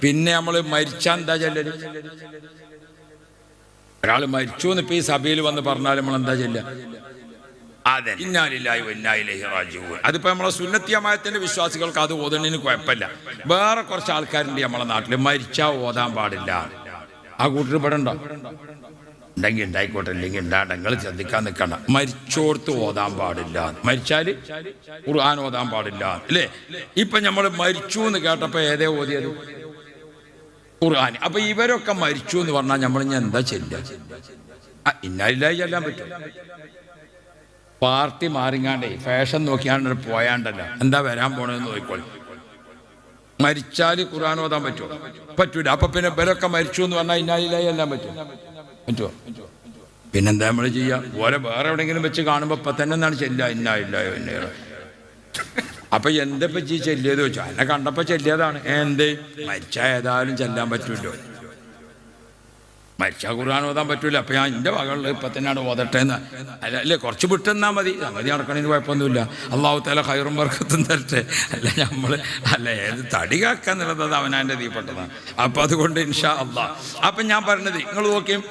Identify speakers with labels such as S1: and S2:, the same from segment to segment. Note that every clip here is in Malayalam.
S1: പിന്നെ നമ്മൾ മരിച്ചാൽ എന്താ ചെല്ലല്? ഒരാൾ മരിച്ചു എന്ന് ഇപ്പൊ ഈ സഭയിൽ വന്ന് പറഞ്ഞാൽ നമ്മൾ എന്താ ചെല്ലുക? അതെ, ഇന്നാ ലില്ലാഹി വ ഇന്നാ ഇലൈഹി റാജിഊൻ. അതിപ്പോ നമ്മളെ സുന്നത്തി ജമാഅത്തിന്റെ വിശ്വാസികൾക്ക് അത് ഓതുന്നതിന് കുഴപ്പമില്ല. വേറെ കുറച്ച് ആൾക്കാരുണ്ട് നമ്മളെ നാട്ടിൽ മരിച്ചാ ഓതാൻ പാടില്ല. ആ കൂട്ടർ ഇവിടെ ഉണ്ടോ? ഉണ്ടെങ്കിൽ ഉണ്ടായിക്കോട്ടെ, ഇല്ലെങ്കിൽ ഉണ്ടാകട്ടെ, നിങ്ങൾ ശ്രദ്ധിക്കാൻ നിൽക്കണ്ട. മരിച്ചോർത്ത് ഓതാൻ പാടില്ല, മരിച്ചാല് ഖുർആൻ ഓതാൻ പാടില്ല അല്ലേ? ഇപ്പൊ നമ്മൾ മരിച്ചു എന്ന് കേട്ടപ്പോ ഏതേ ഓതിയത്? ഖുർആൻ. അപ്പൊ ഇവരൊക്കെ മരിച്ചു എന്ന് പറഞ്ഞാൽ നമ്മൾ ഇനി എന്താ ചെല്ലുക? ഇന്നാ ലില്ലാഹി ചെല്ലാൻ പറ്റും. പാർട്ടി മാറിങ്ങാണ്ടേ ഫാഷൻ നോക്കിയാണ്ട് പോയാണ്ടല്ല എന്താ വരാൻ പോണെന്ന് നോക്കിക്കോളി. മരിച്ചാൽ ഖുർആൻ ഓതാൻ പറ്റുമോ? പറ്റൂല. അപ്പൊ പിന്നെ ഇവരൊക്കെ മരിച്ചു എന്ന് പറഞ്ഞാൽ ഇന്നാ ലില്ലാഹി ചെല്ലാൻ പറ്റുമോ? പിന്നെന്താ നമ്മൾ ചെയ്യുക? ഓരോ വേറെ എവിടെയെങ്കിലും വെച്ച് കാണുമ്പോൾ ഇപ്പൊ തന്നെ എന്താണ് ചെല്ലുക? ഇന്നാ ലില്ലാഹി വ ഇന്നാ ഇലൈഹി. അപ്പൊ എന്തപ്പോ ചെല്ലിയത് വെച്ചോ? എന്നെ കണ്ടപ്പോ ചെല്ലിയതാണ്. എന്ത് മരിച്ചാൽ ഏതായാലും ചെല്ലാൻ പറ്റൂല്ലോ. മരിച്ചാൽ ഖുർആൻ ഓതാൻ പറ്റൂല. അപ്പൊ ഞാൻ എൻ്റെ മകളിൽ ഇപ്പൊ തന്നെയാണ് ഓതട്ടെ എന്ന് അല്ലേ? കുറച്ച് വിട്ടെന്നാ മതി, സംഗതി നടക്കണതിന് കുഴപ്പമൊന്നുമില്ല. അള്ളാഹു തആല ഖൈറും ബർക്കത്തും തരട്ടെ. അല്ല ഏത് തടി കാക്കാന്നുള്ളത് അത് അവനാൻ്റെ തീപ്പെട്ടതാണ്. അപ്പൊ അതുകൊണ്ട് ഇൻഷാ അള്ളാഹ്. അപ്പൊ ഞാൻ പറഞ്ഞത് നിങ്ങൾ നോക്കിയും,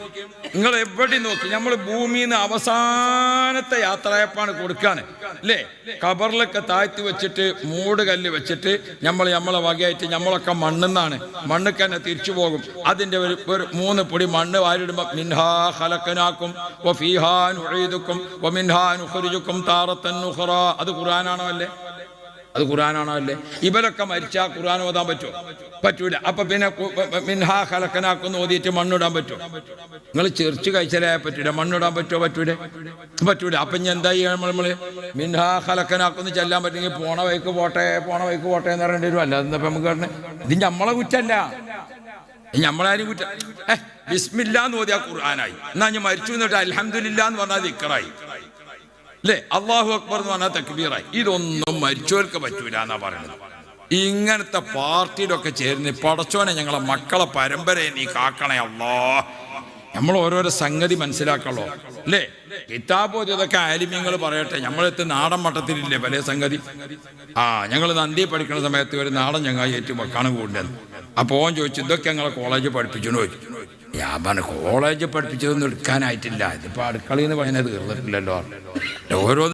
S1: നിങ്ങൾ എവിടെ നോക്കി നമ്മൾ ഭൂമിയിൽ നിന്ന് അവസാനത്തെ യാത്രയപ്പാണ് കൊടുക്കാണ് അല്ലേ? ഖബറിലൊക്കെ താഴ്ത്തി വെച്ചിട്ട് മൂട് കല്ല് വെച്ചിട്ട് നമ്മളെ വകയായിട്ട് നമ്മളൊക്കെ മണ്ണെന്നാണ്, മണ്ണൊക്കെ തന്നെ തിരിച്ചു പോകും. അതിൻ്റെ ഒരു 3 പൊടി മണ്ണ് വാരിടുമ്പോൾ മിൻഹാ ഖലഖനാകും വഫീഹാ നുഈദുകും വമിൻഹാ നുഖ്രിജുകും താറത്തൻ ഉഖ്റാ. അത് ഖുർആനാണോ അല്ലേ? അത് ഖുർആനാണോ അല്ലേ? ഇവരൊക്കെ മരിച്ചാൽ ഖുർആൻ ഓതാൻ പറ്റുമോ? പറ്റൂല. അപ്പൊ പിന്നെ മിൻഹാ ഖലഖനാകും ഓതിയിട്ട് മണ്ണിടാൻ പറ്റുമോ? നിങ്ങൾ ചെറിച്ച് കഴിച്ചാലേ പറ്റൂല. മണ്ണിടാൻ പറ്റുമോ? പറ്റൂല. അപ്പൊ ഇനി എന്താ ചെയ്യുക? നമ്മള് മിൻഹാ ഖലഖനാകും ചെല്ലാൻ പറ്റുമെങ്കിൽ പോണ വഴിക്ക് പോട്ടെ എന്ന് പറയേണ്ടി വരും. അല്ലാതെ എന്താ നമുക്ക് പറഞ്ഞത്? ഇത് നമ്മളെ കുറ്റല്ല, നമ്മളാരും കുറ്റ. ബിസ്മില്ലാ എന്ന് ഓതിയാ ഖുർആനായി. എന്നാ ഞാൻ മരിച്ചു എന്നിട്ട് അൽഹംദുലില്ലാ എന്ന് പറഞ്ഞാൽ ദിക്റായി അല്ലേ? അല്ലാഹു അക്ബർ എന്ന് പറഞ്ഞാൽ തക്ബീറായി. ഇതൊന്നും മരിച്ചവർക്ക് പറ്റൂല എന്നാ പറയുന്നത്. ഇങ്ങനത്തെ പാർട്ടിയിലൊക്കെ ചേർന്ന് പടച്ചോനെ ഞങ്ങളെ മക്കളെ പരമ്പരയെ നീ കാക്കണേ അല്ലാ. നമ്മൾ ഓരോരോ സംഗതി മനസ്സിലാക്കണല്ലോ അല്ലേ? കിതാബ് ഇതൊക്കെ ആലിമ്യങ്ങൾ പറയട്ടെ. നമ്മളെത്ത് നാടൻ മട്ടത്തിലില്ലേ പല സംഗതി. ഞങ്ങൾ നന്ദി പഠിക്കുന്ന സമയത്ത് ഒരു നാടൻ ചങ്ങായി ഏറ്റു വെക്കാണ് കൂടുതൽ. അപ്പോൾ ഓൻ ചോദിച്ചു, ഇതൊക്കെ ഞങ്ങളെ കോളേജ് പഠിപ്പിച്ചു ചോദിച്ചു. ഞാൻ പറഞ്ഞു, കോളേജ് പഠിപ്പിച്ചതൊന്നും എടുക്കാനായിട്ടില്ല, ഇതിപ്പോൾ അടുക്കളയിൽ നിന്ന് പറഞ്ഞത് തീർന്നിട്ടില്ലല്ലോ. ഓരോ